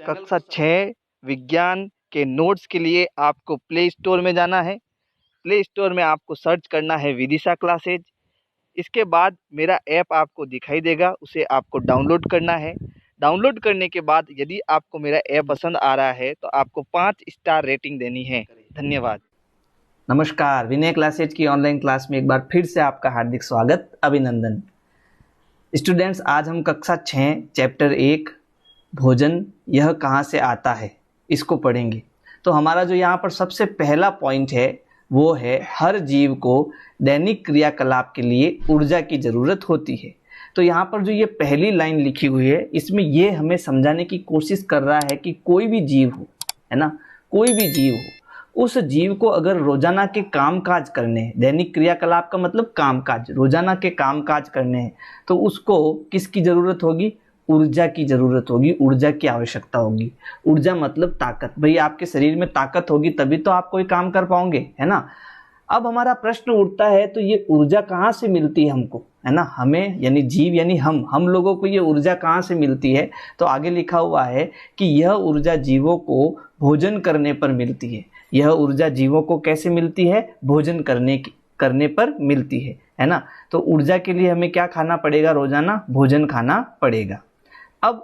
कक्षा 6 विज्ञान के नोट्स के लिए आपको प्ले स्टोर में जाना है। प्ले स्टोर में आपको सर्च करना है विदिशा क्लासेज। इसके बाद मेरा ऐप आपको दिखाई देगा, उसे आपको डाउनलोड करना है। डाउनलोड करने के बाद यदि आपको मेरा ऐप पसंद आ रहा है तो आपको 5 स्टार रेटिंग देनी है। धन्यवाद। नमस्कार, विनय क्लासेज की ऑनलाइन क्लास में एक बार फिर से आपका हार्दिक स्वागत, अभिनंदन। स्टूडेंट्स, आज हम कक्षा 6 चैप्टर 1 भोजन यह कहाँ से आता है इसको पढ़ेंगे। तो हमारा जो यहाँ पर सबसे पहला पॉइंट है वो है हर जीव को दैनिक क्रियाकलाप के लिए ऊर्जा की ज़रूरत होती है। तो यहाँ पर जो ये पहली लाइन लिखी हुई है इसमें ये हमें समझाने की कोशिश कर रहा है कि कोई भी जीव हो, है ना, कोई भी जीव हो, उस जीव को अगर रोजाना के कामकाज करने हैं, दैनिक क्रियाकलाप का मतलब कामकाज, रोजाना के कामकाज करने हैं, तो उसको किसकी ज़रूरत होगी? ऊर्जा की ज़रूरत होगी, ऊर्जा की आवश्यकता होगी। ऊर्जा मतलब ताकत। भाई आपके शरीर में ताकत होगी तभी तो आप कोई काम कर पाओगे, है ना। अब हमारा प्रश्न उठता है तो ये ऊर्जा कहाँ से मिलती है हमको, है ना, हमें यानी जीव यानी हम लोगों को ये ऊर्जा कहाँ से मिलती है? तो आगे लिखा हुआ है कि यह ऊर्जा जीवों को भोजन करने पर मिलती है। यह ऊर्जा जीवों को कैसे मिलती है? भोजन करने पर मिलती है ना। तो ऊर्जा के लिए हमें क्या खाना पड़ेगा? रोजाना भोजन खाना पड़ेगा। अब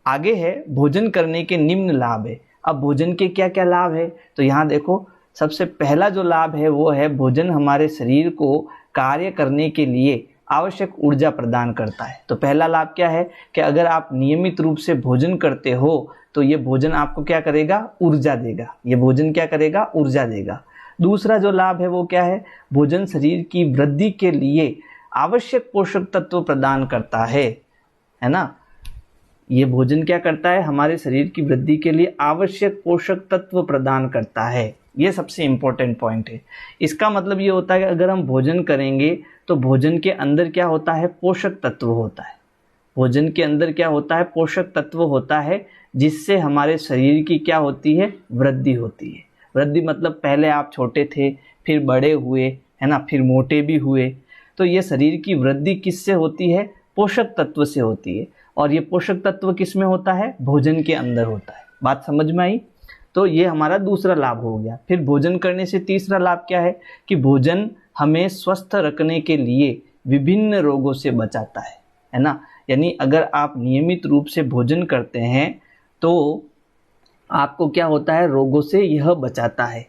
आगे है भोजन करने के निम्न लाभ है। अब भोजन के क्या क्या लाभ है? तो यहाँ देखो, सबसे पहला जो लाभ है वो है भोजन हमारे शरीर को कार्य करने के लिए आवश्यक ऊर्जा प्रदान करता है। तो पहला लाभ क्या है कि अगर आप नियमित रूप से भोजन करते हो तो ये भोजन आपको क्या करेगा? ऊर्जा देगा। ये भोजन क्या करेगा? ऊर्जा देगा। दूसरा जो लाभ है वो क्या है? भोजन शरीर की वृद्धि के लिए आवश्यक पोषक तत्व प्रदान करता है ना। ये भोजन क्या करता है? हमारे शरीर की वृद्धि के लिए आवश्यक पोषक तत्व प्रदान करता है। ये सबसे इंपॉर्टेंट पॉइंट है। इसका मतलब ये होता है कि अगर हम भोजन करेंगे तो भोजन के अंदर क्या होता है? पोषक तत्व होता है। भोजन के अंदर क्या होता है? पोषक तत्व होता है, जिससे हमारे शरीर की क्या होती है? वृद्धि होती है। वृद्धि मतलब पहले आप छोटे थे, फिर बड़े हुए, है ना, फिर मोटे भी हुए। तो ये शरीर की वृद्धि किससे होती है? पोषक तत्व से होती है। और ये पोषक तत्व किस में होता है? भोजन के अंदर होता है। बात समझ में आई? तो ये हमारा दूसरा लाभ हो गया। फिर भोजन करने से तीसरा लाभ क्या है कि भोजन हमें स्वस्थ रखने के लिए विभिन्न रोगों से बचाता है ना। यानी अगर आप नियमित रूप से भोजन करते हैं तो आपको क्या होता है? रोगों से यह बचाता है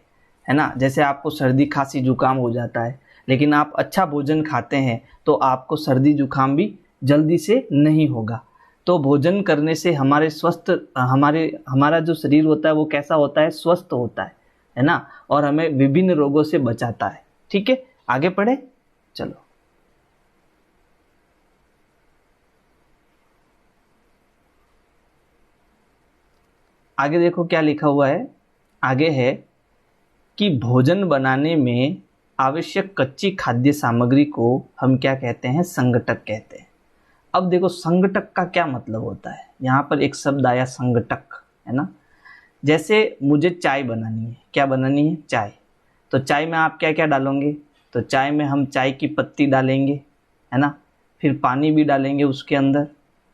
ना। जैसे आपको सर्दी खांसी जुकाम हो जाता है, लेकिन आप अच्छा भोजन खाते हैं तो आपको सर्दी जुकाम भी जल्दी से नहीं होगा। तो भोजन करने से हमारा जो शरीर होता है वो कैसा होता है? स्वस्थ होता है ना, और हमें विभिन्न रोगों से बचाता है। ठीक है, आगे पढ़े चलो। आगे देखो क्या लिखा हुआ है। आगे है कि भोजन बनाने में आवश्यक कच्ची खाद्य सामग्री को हम क्या कहते हैं? संघटक कहते हैं। अब देखो संघटक का क्या मतलब होता है। यहाँ पर एक शब्द आया संघटक, है ना। जैसे मुझे चाय बनानी है। क्या बनानी है? चाय। तो चाय में आप क्या क्या डालोगे? तो चाय में हम चाय की पत्ती डालेंगे, है ना, फिर पानी भी डालेंगे उसके अंदर।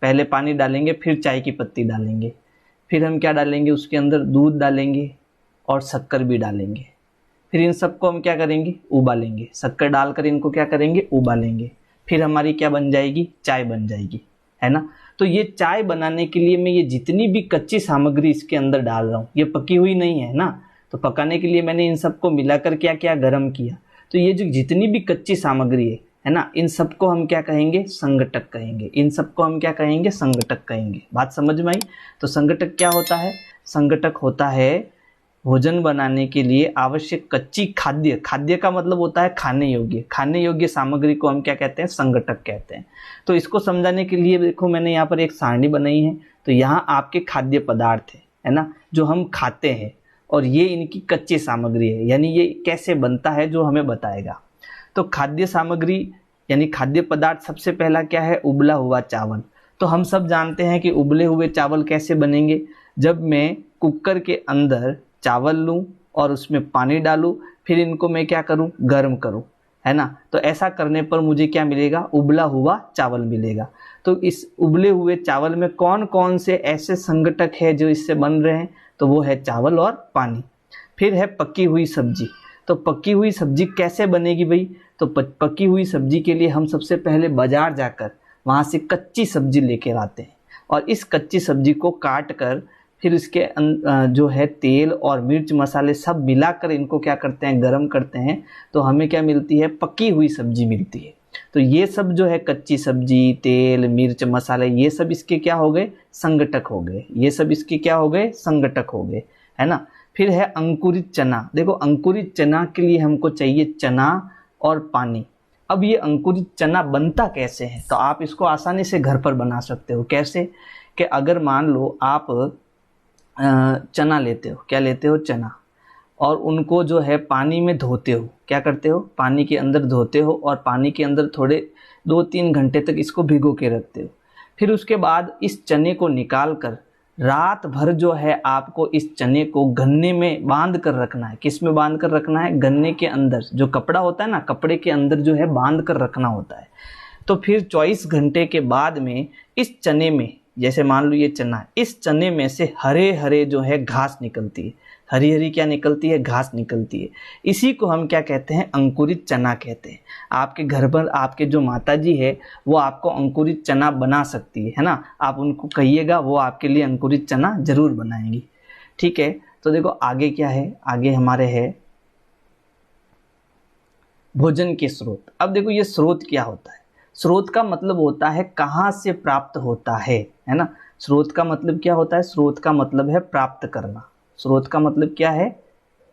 पहले पानी डालेंगे, फिर चाय की पत्ती डालेंगे, फिर हम क्या डालेंगे उसके अंदर? दूध डालेंगे और शक्कर भी डालेंगे। फिर इन सबको हम क्या करेंगे? उबालेंगे। शक्कर डालकर इनको क्या करेंगे? उबालेंगे। फिर हमारी क्या बन जाएगी? चाय बन जाएगी, है ना। तो ये चाय बनाने के लिए मैं ये जितनी भी कच्ची सामग्री इसके अंदर डाल रहा हूँ, ये पकी हुई नहीं है ना। तो पकाने के लिए मैंने इन सबको मिलाकर क्या किया? गर्म किया। तो ये जो जितनी भी कच्ची सामग्री है ना, इन सबको हम क्या कहेंगे? संघटक कहेंगे। इन सबको हम क्या कहेंगे? संघटक कहेंगे। बात समझ में आई? तो संघटक क्या होता है? संघटक होता है भोजन बनाने के लिए आवश्यक कच्ची खाद्य का मतलब होता है खाने योग्य सामग्री को हम क्या कहते हैं? संघटक कहते हैं। तो इसको समझाने के लिए देखो मैंने यहाँ पर एक सारणी बनाई है। तो यहाँ आपके खाद्य पदार्थ है ना, जो हम खाते हैं, और ये इनकी कच्ची सामग्री है, यानी ये कैसे बनता है जो हमें बताएगा। तो खाद्य सामग्री यानी खाद्य पदार्थ, सबसे पहला क्या है? उबला हुआ चावल। तो हम सब जानते हैं कि उबले हुए चावल कैसे बनेंगे? जब मैं कुकर के अंदर चावल लूं और उसमें पानी डालूं, फिर इनको मैं क्या करूं? गर्म करूं, है ना। तो ऐसा करने पर मुझे क्या मिलेगा, उबला हुआ चावल मिलेगा। तो इस उबले हुए चावल में कौन कौन से ऐसे संघटक है जो इससे बन रहे हैं, तो वो है चावल और पानी। फिर है पकी हुई सब्जी। तो पकी हुई सब्जी कैसे बनेगी भाई, तो पकी हुई सब्जी के लिए हम सबसे पहले बाजार जाकर वहाँ से कच्ची सब्जी लेकर आते हैं और इस कच्ची सब्जी को काट कर फिर इसके जो है तेल और मिर्च मसाले सब मिलाकर इनको क्या करते हैं, गरम करते हैं। तो हमें क्या मिलती है, पकी हुई सब्जी मिलती है। तो ये सब जो है कच्ची सब्जी, तेल, मिर्च मसाले, ये सब इसके क्या हो गए, संघटक हो गए। ये सब इसके क्या हो गए, संघटक हो गए, है ना। फिर है अंकुरित चना। देखो अंकुरित चना के लिए हमको चाहिए चना और पानी। अब ये अंकुरित चना बनता कैसे है, तो आप इसको आसानी से घर पर बना सकते हो। कैसे कि अगर मान लो आप चना लेते हो, क्या लेते हो, चना, और उनको जो है पानी में धोते हो। क्या करते हो, पानी के अंदर धोते हो और पानी के अंदर थोड़े 2-3 घंटे तक इसको भिगो के रखते हो। फिर उसके बाद इस चने को निकाल कर रात भर जो है आपको इस चने को गन्ने में बांध कर रखना है। किस में बांध कर रखना है, गन्ने के अंदर। जो कपड़ा होता है ना, कपड़े के अंदर जो है बांध कर रखना होता है। तो फिर 24 घंटे के बाद में इस चने में, जैसे मान लो ये चना है, इस चने में से हरे हरे जो है घास निकलती है। हरी हरी क्या निकलती है, घास निकलती है। इसी को हम क्या कहते हैं, अंकुरित चना कहते हैं। आपके घर पर आपके जो माता जी है वो आपको अंकुरित चना बना सकती है ना। आप उनको कहिएगा, वो आपके लिए अंकुरित चना जरूर बनाएंगी। ठीक है, तो देखो आगे क्या है, आगे हमारे है भोजन के स्रोत। अब देखो ये स्रोत क्या होता है, स्रोत का मतलब होता है कहाँ से प्राप्त होता है ना। स्रोत का मतलब क्या होता है, स्रोत का मतलब है प्राप्त करना। स्रोत का मतलब क्या है,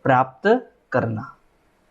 प्राप्त करना।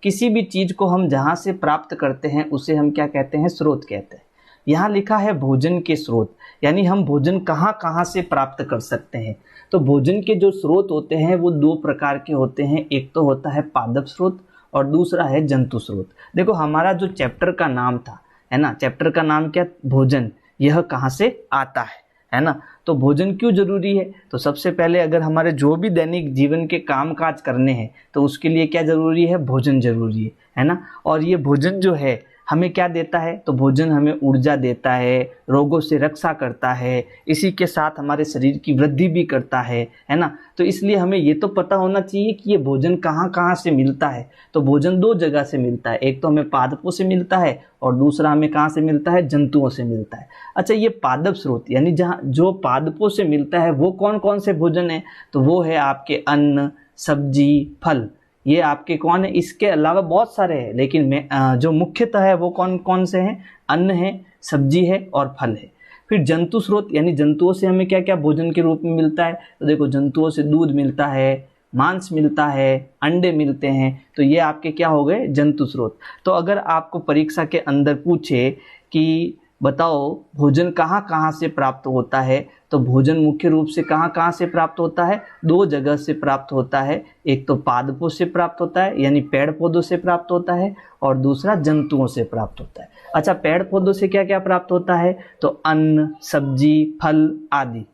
किसी भी चीज को हम जहां से प्राप्त करते हैं उसे हम क्या कहते हैं, स्रोत कहते हैं। यहाँ लिखा है भोजन के स्रोत, यानी हम भोजन कहाँ कहाँ से प्राप्त कर सकते हैं। तो भोजन के जो स्रोत होते हैं वो 2 प्रकार के होते हैं। एक तो होता है पादप स्रोत और दूसरा है जंतु स्रोत। देखो हमारा जो चैप्टर का नाम था, है ना, चैप्टर का नाम क्या, भोजन, यह कहाँ से आता है ना। तो भोजन क्यों जरूरी है, तो सबसे पहले अगर हमारे जो भी दैनिक जीवन के काम काज करने हैं तो उसके लिए क्या जरूरी है, भोजन जरूरी है ना। और ये भोजन जो है हमें क्या देता है, तो भोजन हमें ऊर्जा देता है, रोगों से रक्षा करता है, इसी के साथ हमारे शरीर की वृद्धि भी करता है ना। तो इसलिए हमें ये तो पता होना चाहिए कि ये भोजन कहाँ कहाँ से मिलता है। तो भोजन 2 जगह से मिलता है, एक तो हमें पादपों से मिलता है और दूसरा हमें कहाँ से मिलता है, जंतुओं से मिलता है। अच्छा, ये पादप स्रोत यानी जहाँ जो पादपों से मिलता है वो कौन कौन से भोजन है, तो वो है आपके अन्न, सब्जी, फल, ये आपके कौन है। इसके अलावा बहुत सारे हैं, लेकिन जो मुख्यतः है वो कौन कौन से हैं, अन्न है, सब्जी है और फल है। फिर जंतु स्रोत यानी जंतुओं से हमें क्या क्या भोजन के रूप में मिलता है, तो देखो जंतुओं से दूध मिलता है, मांस मिलता है, अंडे मिलते हैं। तो ये आपके क्या हो गए, जंतु स्रोत। तो अगर आपको परीक्षा के अंदर पूछे कि बताओ भोजन कहाँ कहाँ से प्राप्त होता है, तो भोजन मुख्य रूप से कहाँ कहाँ से प्राप्त होता है, 2 जगह से प्राप्त होता है। एक तो पादपों से प्राप्त होता है यानी पेड़ पौधों से प्राप्त होता है, और दूसरा जंतुओं से प्राप्त होता है। अच्छा, पेड़ पौधों से क्या क्या प्राप्त होता है, तो अन्न, सब्जी, फल आदि।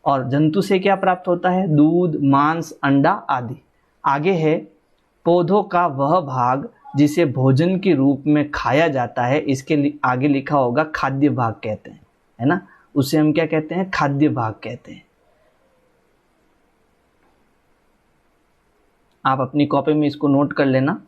और जंतु से क्या प्राप्त होता है, दूध, मांस, अंडा आदि। आगे है पौधों का वह भाग जिसे भोजन के रूप में खाया जाता है, इसके आगे लिखा होगा खाद्य भाग कहते हैं, है ना। उसे हम क्या कहते हैं, खाद्य भाग कहते हैं। आप अपनी कॉपी में इसको नोट कर लेना।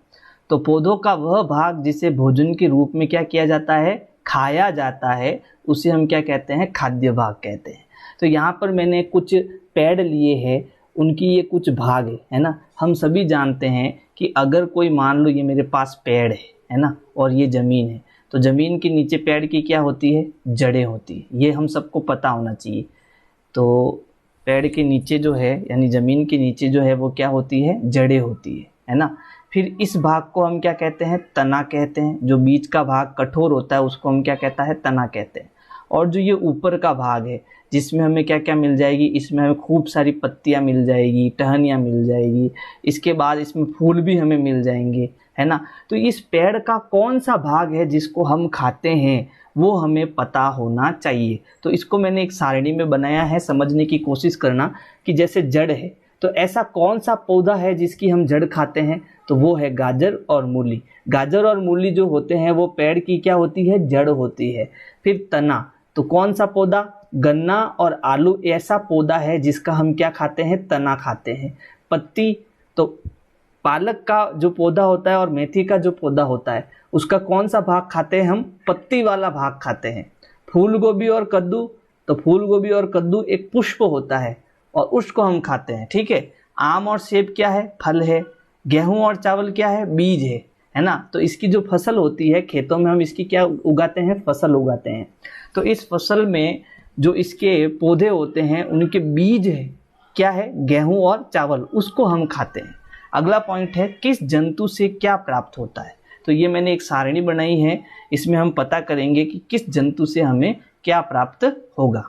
तो पौधों का वह भाग जिसे भोजन के रूप में क्या किया जाता है, खाया जाता है, उसे हम क्या कहते हैं, खाद्य भाग कहते हैं। तो यहाँ पर मैंने कुछ पेड़ लिए हैं, उनकी ये कुछ भाग है ना। हम सभी जानते हैं कि अगर कोई मान लो ये मेरे पास पेड़ है ना, और ये ज़मीन है, तो ज़मीन के नीचे पेड़ की क्या होती है, जड़ें होती है। ये हम सबको पता होना चाहिए। तो पेड़ के नीचे जो है यानी ज़मीन के नीचे जो है वो क्या होती है, जड़ें होती है ना। फिर इस भाग को हम क्या कहते हैं, तना कहते हैं। जो बीच का भाग कठोर होता है उसको हम क्या कहता है, तना कहते हैं। और जो ये ऊपर का भाग है जिसमें हमें क्या क्या मिल जाएगी, इसमें हमें खूब सारी पत्तियां मिल जाएगी, टहनियां मिल जाएगी, इसके बाद इसमें फूल भी हमें मिल जाएंगे, है ना। तो इस पेड़ का कौन सा भाग है जिसको हम खाते हैं वो हमें पता होना चाहिए। तो इसको मैंने एक सारणी में बनाया है, समझने की कोशिश करना कि जैसे जड़ है, तो ऐसा कौन सा पौधा है जिसकी हम जड़ खाते हैं? तो वो है गाजर और मूली। गाजर और मूली जो होते हैं वो पेड़ की क्या होती है? जड़ होती है। फिर तना, तो कौन सा पौधा? गन्ना और आलू ऐसा पौधा है जिसका हम क्या खाते हैं? तना खाते हैं। पत्ती, तो पालक का जो पौधा होता है और मेथी का जो पौधा होता है उसका कौन सा भाग खाते हैं हम? पत्ती वाला भाग खाते हैं। फूल गोभी और कद्दू, तो फूल गोभी और कद्दू एक पुष्प होता है और उसको हम खाते हैं, ठीक है। आम और सेब क्या है? फल है। गेहूं और चावल क्या है? बीज है ना। तो इसकी जो फसल होती है खेतों में, हम इसकी क्या उगाते हैं? फसल उगाते हैं। तो इस फसल में जो इसके पौधे होते हैं उनके बीज है क्या है? गेहूं और चावल, उसको हम खाते हैं। अगला पॉइंट है किस जंतु से क्या प्राप्त होता है? तो ये मैंने एक सारणी बनाई है, इसमें हम पता करेंगे कि किस जंतु से हमें क्या प्राप्त होगा।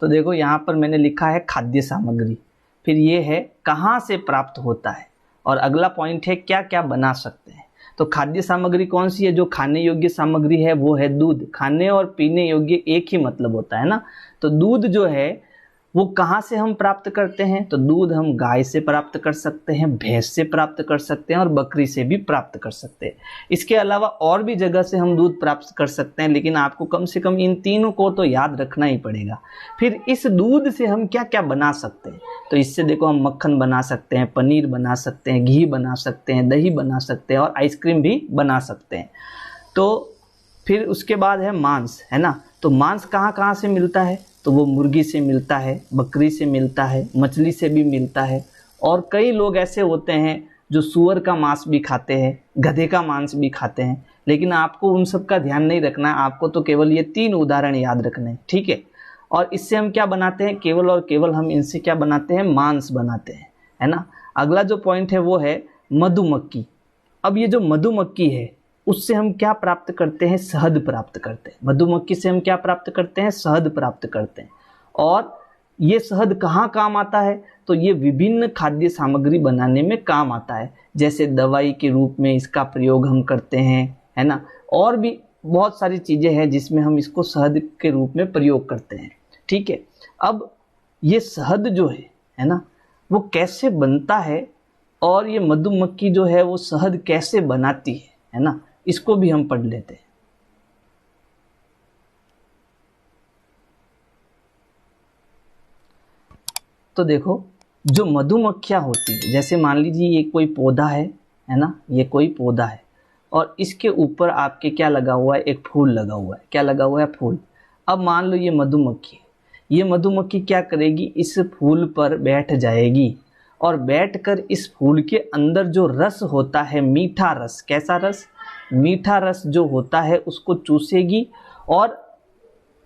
तो देखो यहाँ पर मैंने लिखा है खाद्य सामग्री, फिर ये है कहाँ से प्राप्त होता है, और अगला पॉइंट है क्या क्या बना सकते हैं। तो खाद्य सामग्री कौन सी है? जो खाने योग्य सामग्री है वो है दूध। खाने और पीने योग्य एक ही मतलब होता है ना। तो दूध जो है वो कहाँ से हम प्राप्त करते हैं? तो दूध हम गाय से प्राप्त कर सकते हैं, भैंस से प्राप्त कर सकते हैं और बकरी से भी प्राप्त कर सकते हैं। इसके अलावा और भी जगह से हम दूध प्राप्त कर सकते हैं, लेकिन आपको कम से कम इन तीनों को तो याद रखना ही पड़ेगा। फिर इस दूध से हम क्या क्या बना सकते हैं? तो इससे देखो हम मक्खन बना सकते हैं, पनीर बना सकते हैं, घी बना सकते हैं, दही बना सकते हैं और आइसक्रीम भी बना सकते हैं। तो फिर उसके बाद है मांस, है ना। तो मांस कहाँ कहाँ से मिलता है? तो वो मुर्गी से मिलता है, बकरी से मिलता है, मछली से भी मिलता है, और कई लोग ऐसे होते हैं जो सूअर का मांस भी खाते हैं, गधे का मांस भी खाते हैं। लेकिन आपको उन सब का ध्यान नहीं रखना है, आपको तो केवल ये 3 उदाहरण याद रखने हैं, ठीक है। और इससे हम क्या बनाते हैं? केवल और केवल हम इनसे क्या बनाते हैं? मांस बनाते हैं, है ना। अगला जो पॉइंट है वो है मधुमक्खी। अब ये जो मधुमक्खी है उससे हम क्या प्राप्त करते हैं? शहद प्राप्त करते हैं। मधुमक्खी से हम क्या प्राप्त करते हैं? शहद प्राप्त करते हैं। और ये शहद कहाँ काम आता है? तो ये विभिन्न खाद्य सामग्री बनाने में काम आता है, जैसे दवाई के रूप में इसका प्रयोग हम करते हैं, है ना। और भी बहुत सारी चीज़ें हैं जिसमें हम इसको शहद के रूप में प्रयोग करते हैं, ठीक है। अब ये शहद जो है ना, वो कैसे बनता है और ये मधुमक्खी जो है वो शहद कैसे बनाती है ना, इसको भी हम पढ़ लेते हैं। तो देखो जो मधुमक्खियाँ होती है, जैसे मान लीजिए ये कोई पौधा है ना, ये कोई पौधा है और इसके ऊपर आपके क्या लगा हुआ है? एक फूल लगा हुआ है। क्या लगा हुआ है? फूल। अब मान लो ये मधुमक्खी है, ये मधुमक्खी क्या करेगी? इस फूल पर बैठ जाएगी और बैठकर इस फूल के अंदर जो रस होता है, मीठा रस, कैसा रस? मीठा रस जो होता है उसको चूसेगी और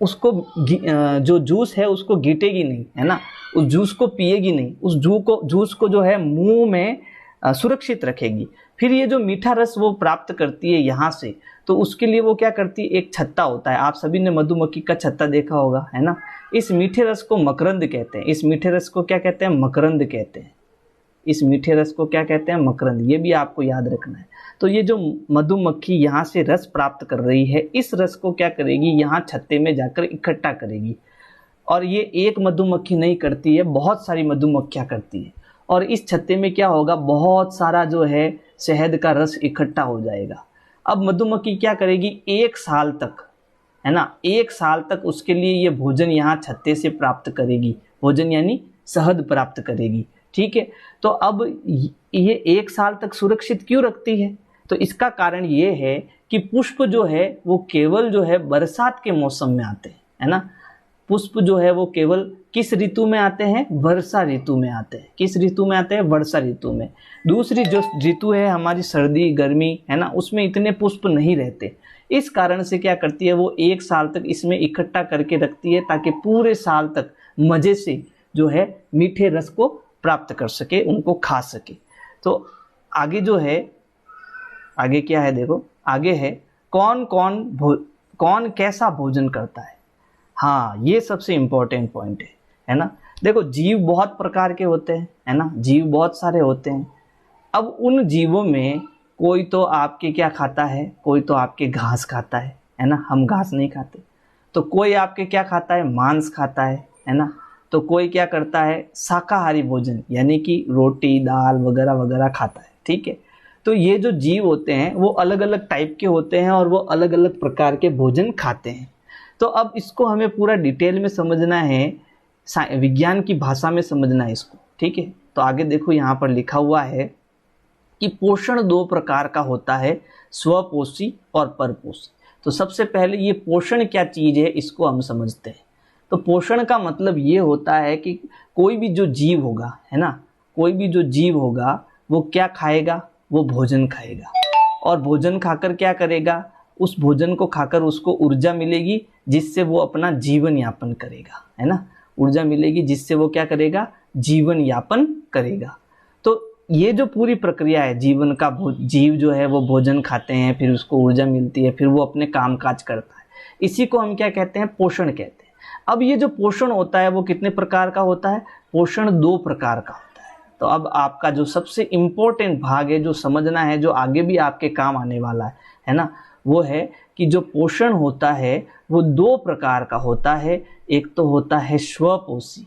उसको जो जूस है उसको गीटेगी नहीं, है ना। उस जूस को पिएगी नहीं, उस जूस को जो है मुंह में सुरक्षित रखेगी। फिर ये जो मीठा रस वो प्राप्त करती है यहाँ से, तो उसके लिए वो क्या करती है? एक छत्ता होता है, आप सभी ने मधुमक्खी का छत्ता देखा होगा, है ना। इस मीठे रस को मकरंद कहते हैं। इस मीठे रस को क्या कहते हैं? मकरंद कहते हैं। इस मीठे रस को क्या कहते हैं? मकरंद। ये भी आपको याद रखना है। तो ये जो मधुमक्खी यहाँ से रस प्राप्त कर रही है, इस रस को क्या करेगी? यहाँ छत्ते में जाकर इकट्ठा करेगी। और ये एक मधुमक्खी नहीं करती है, बहुत सारी मधुमक्खियाँ करती है। और इस छत्ते में क्या होगा? बहुत सारा जो है शहद का रस इकट्ठा हो जाएगा। अब मधुमक्खी क्या करेगी? 1 साल तक, है ना, 1 साल तक उसके लिए ये भोजन यहाँ छत्ते से प्राप्त करेगी। भोजन यानी शहद प्राप्त करेगी, ठीक है। तो अब ये 1 साल तक सुरक्षित क्यों रखती है? तो इसका कारण ये है कि पुष्प जो है वो केवल जो है बरसात के मौसम में आते हैं, है ना। पुष्प जो है वो केवल किस ऋतु में आते हैं? वर्षा ऋतु में आते हैं। किस ऋतु में आते हैं? वर्षा ऋतु में। दूसरी जो ऋतु है हमारी सर्दी गर्मी, है ना, उसमें इतने पुष्प नहीं रहते। इस कारण से क्या करती है? वो 1 साल तक इसमें इकट्ठा करके रखती है ताकि पूरे साल तक मजे से जो है मीठे रस को प्राप्त कर सके, उनको खा सके। तो आगे जो है, आगे क्या है? देखो आगे है कौन कैसा भोजन करता है। हाँ, ये सबसे इम्पोर्टेंट पॉइंट है ना। देखो जीव बहुत प्रकार के होते हैं, है ना, जीव बहुत सारे होते हैं। अब उन जीवों में कोई तो आपके क्या खाता है? कोई तो आपके घास खाता है ना, हम घास नहीं खाते। तो कोई आपके क्या खाता है? मांस खाता है ना। तो कोई क्या करता है शाकाहारी भोजन यानी कि रोटी दाल वगैरह वगैरह खाता है, ठीक है। तो ये जो जीव होते हैं वो अलग अलग टाइप के होते हैं और वो अलग अलग प्रकार के भोजन खाते हैं। तो अब इसको हमें पूरा डिटेल में समझना है, विज्ञान की भाषा में समझना है इसको, ठीक है। तो आगे देखो यहाँ पर लिखा हुआ है कि पोषण दो प्रकार का होता है, स्वपोषी और परपोषी। तो सबसे पहले ये पोषण क्या चीज है इसको हम समझते हैं। तो पोषण का मतलब ये होता है कि कोई भी जो जीव होगा, है ना, कोई भी जो जीव होगा वो क्या खाएगा, वो भोजन खाएगा और भोजन खाकर क्या करेगा, उस भोजन को खाकर उसको ऊर्जा मिलेगी जिससे वो अपना जीवन यापन करेगा, है ना, ऊर्जा मिलेगी जिससे वो क्या करेगा, जीवन यापन करेगा। तो ये जो पूरी प्रक्रिया है जीवन का, जीव जो है वो भोजन खाते हैं, फिर उसको ऊर्जा मिलती है, फिर वो अपने काम काज करता है, इसी को हम क्या कहते हैं, पोषण कहते हैं। अब ये जो पोषण होता है वो कितने प्रकार का होता है, पोषण दो प्रकार का होता है। तो अब आपका जो सबसे इम्पोर्टेंट भाग है जो समझना है, जो आगे भी आपके काम आने वाला है ना, वो है कि जो पोषण होता है वो दो प्रकार का होता है। एक तो होता है स्वपोषी,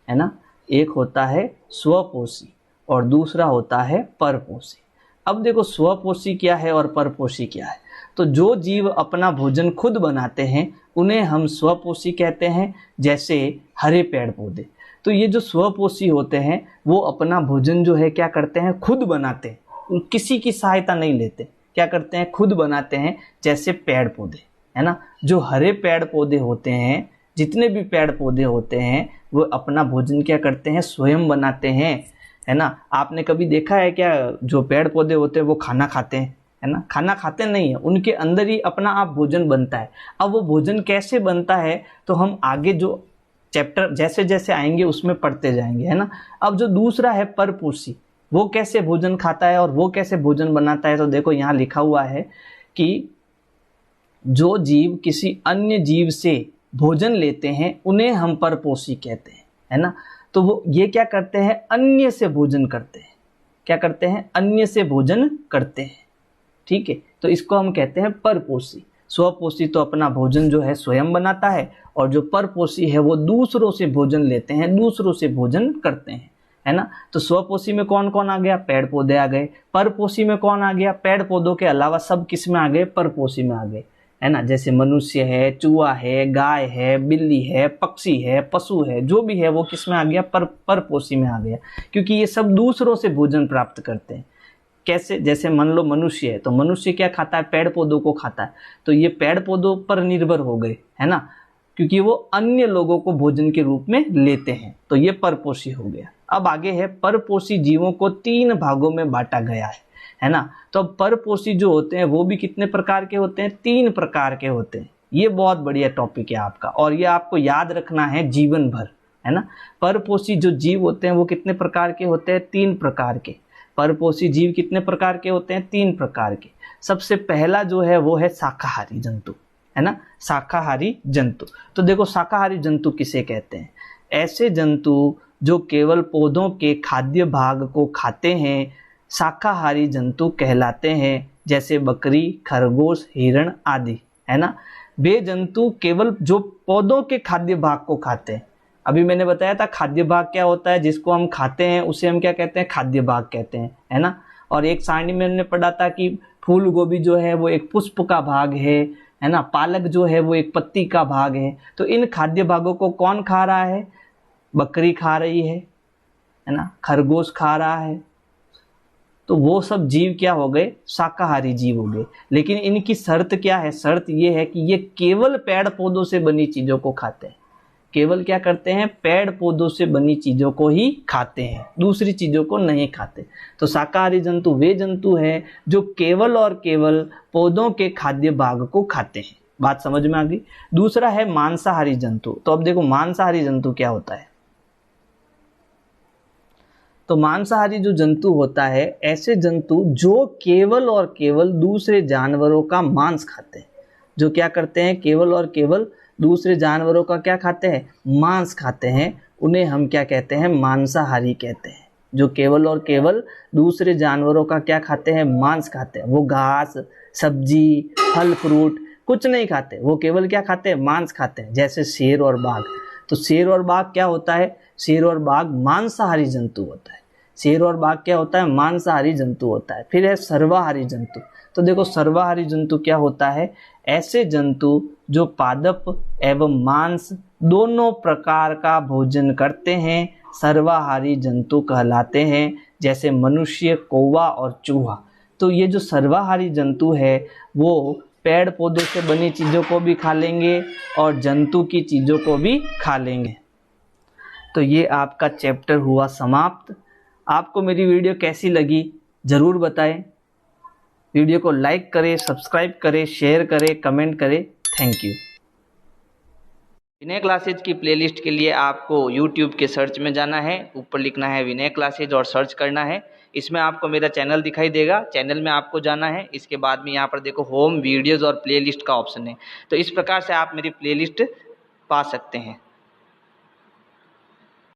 है ना, एक होता है स्वपोषी और दूसरा होता है परपोषी। अब देखो स्वपोषी क्या है और परपोषी क्या है। तो जो जीव अपना भोजन खुद बनाते हैं उन्हें हम स्वपोषी कहते हैं, जैसे हरे पेड़ पौधे। तो ये जो स्वपोषी होते हैं वो अपना भोजन जो है क्या करते हैं, खुद बनाते हैं, किसी की सहायता नहीं लेते, क्या करते हैं, खुद बनाते हैं, जैसे पेड़ पौधे, है ना। जो हरे पेड़ पौधे होते हैं, जितने भी पेड़ पौधे होते हैं वो अपना भोजन क्या करते हैं, स्वयं बनाते हैं, है ना। आपने कभी देखा है क्या, जो पेड़ पौधे होते हैं वो खाना खाते हैं, है ना, खाना खाते नहीं है, उनके अंदर ही अपना आप भोजन बनता है। अब वो भोजन कैसे बनता है तो हम आगे जो चैप्टर जैसे जैसे आएंगे उसमें पढ़ते जाएंगे, है ना। अब जो दूसरा है परपोषी, वो कैसे भोजन खाता है और वो कैसे भोजन बनाता है। तो देखो यहाँ लिखा हुआ है कि जो जीव किसी अन्य जीव से भोजन लेते हैं उन्हें हम परपोषी कहते हैं, है ना। तो वो ये क्या करते हैं, अन्य से भोजन करते हैं, क्या करते हैं, अन्य से भोजन करते हैं, ठीक है। तो इसको हम कहते हैं परपोषी। स्वपोषी तो अपना भोजन जो है स्वयं बनाता है और जो परपोषी है वो दूसरों से भोजन लेते हैं, दूसरों से भोजन करते हैं, है ना। तो स्वपोषी में कौन कौन आ गया, पेड़ पौधे आ गए। परपोषी में कौन आ गया, पेड़ पौधों के अलावा सब किस में आ गए, परपोषी में आ गए, है ना। जैसे मनुष्य है, चूहा है, गाय है, बिल्ली है, पक्षी है, पशु है, जो भी है वो किस में आ गया, परपोषी में आ गया, क्योंकि ये सब दूसरों से भोजन प्राप्त करते हैं। कैसे, जैसे मान लो मनुष्य है तो मनुष्य क्या खाता है, पेड़ पौधों को खाता है, तो ये पेड़ पौधों पर निर्भर हो गए, है ना, क्योंकि वो अन्य लोगों को भोजन के रूप में लेते हैं, तो ये परपोषी हो गया। अब आगे है परपोषी जीवों को 3 भागों में बांटा गया है ना। तो अब परपोषी जो होते हैं वो भी कितने प्रकार के होते हैं, 3 प्रकार के होते हैं। ये बहुत बढ़िया टॉपिक है आपका और ये आपको याद रखना है जीवन भर, है ना। परपोषी जो जीव होते हैं वो कितने प्रकार के होते हैं, 3 प्रकार के। परपोषी जीव कितने प्रकार के होते हैं, 3 प्रकार के। सबसे पहला जो है वो है शाकाहारी जंतु, है ना, शाकाहारी जंतु। तो देखो शाकाहारी जंतु किसे कहते हैं, ऐसे जंतु जो केवल पौधों के खाद्य भाग को खाते हैं शाकाहारी जंतु कहलाते हैं, जैसे बकरी, खरगोश, हिरण आदि, है ना। वे जंतु केवल जो पौधों के खाद्य भाग को खाते हैं। अभी मैंने बताया था खाद्य भाग क्या होता है, जिसको हम खाते हैं उसे हम क्या कहते हैं, खाद्य भाग कहते हैं, है ना। और एक सारणी में हमने पढ़ा था कि फूल गोभी जो है वो एक पुष्प का भाग है ना, पालक जो है वो एक पत्ती का भाग है। तो इन खाद्य भागों को कौन खा रहा है, बकरी खा रही है ना, खरगोश खा रहा है। तो वो सब जीव क्या हो गए, शाकाहारी जीव हो गए। लेकिन इनकी शर्त क्या है, शर्त ये है कि ये केवल पेड़ पौधों से बनी चीजों को खाते हैं। केवल क्या करते हैं, पेड़ पौधों से बनी चीजों को ही खाते हैं, दूसरी चीजों को नहीं खाते। तो शाकाहारी जंतु वे जंतु हैं जो केवल और केवल पौधों के खाद्य भाग को खाते हैं। बात समझ में आ गई। दूसरा है मांसाहारी जंतु। तो अब देखो मांसाहारी जंतु क्या होता है। तो मांसाहारी जो जंतु होता है, ऐसे जंतु जो केवल और केवल दूसरे जानवरों का मांस खाते हैं। जो क्या करते हैं, केवल और केवल दूसरे जानवरों का क्या खाते हैं, मांस खाते हैं, उन्हें हम क्या कहते हैं, मांसाहारी कहते हैं। जो केवल और केवल दूसरे जानवरों का क्या खाते हैं, मांस खाते हैं। वो घास, सब्जी, फल फ्रूट कुछ नहीं खाते, वो केवल क्या खाते हैं, मांस खाते हैं, जैसे शेर और बाघ। तो शेर और बाघ क्या होता है? शेर और बाघ मांसाहारी जंतु होता है। शेर और बाघ क्या होता है? मांसाहारी जंतु होता है। फिर है सर्वाहारी जंतु। तो देखो सर्वाहारी जंतु क्या होता है? ऐसे जंतु जो पादप एवं मांस दोनों प्रकार का भोजन करते हैं, सर्वाहारी जंतु कहलाते हैं, जैसे मनुष्य, कौवा और चूहा। तो ये जो सर्वाहारी जंतु है वो पेड़ पौधों से बनी चीज़ों को भी खा लेंगे और जंतु की चीज़ों को भी खा लेंगे। तो ये आपका चैप्टर हुआ समाप्त। आपको मेरी वीडियो कैसी लगी ज़रूर बताएं। वीडियो को लाइक करें, सब्सक्राइब करें, शेयर करें, कमेंट करें। Thank you. विनय क्लासेज की प्लेलिस्ट के लिए आपको YouTube के सर्च में जाना है, ऊपर लिखना है विनय क्लासेज और सर्च करना है। इसमें आपको मेरा चैनल दिखाई देगा, चैनल में आपको जाना है। इसके बाद में यहाँ पर देखो होम, वीडियोज़ और प्लेलिस्ट का ऑप्शन है। तो इस प्रकार से आप मेरी प्लेलिस्ट पा सकते हैं।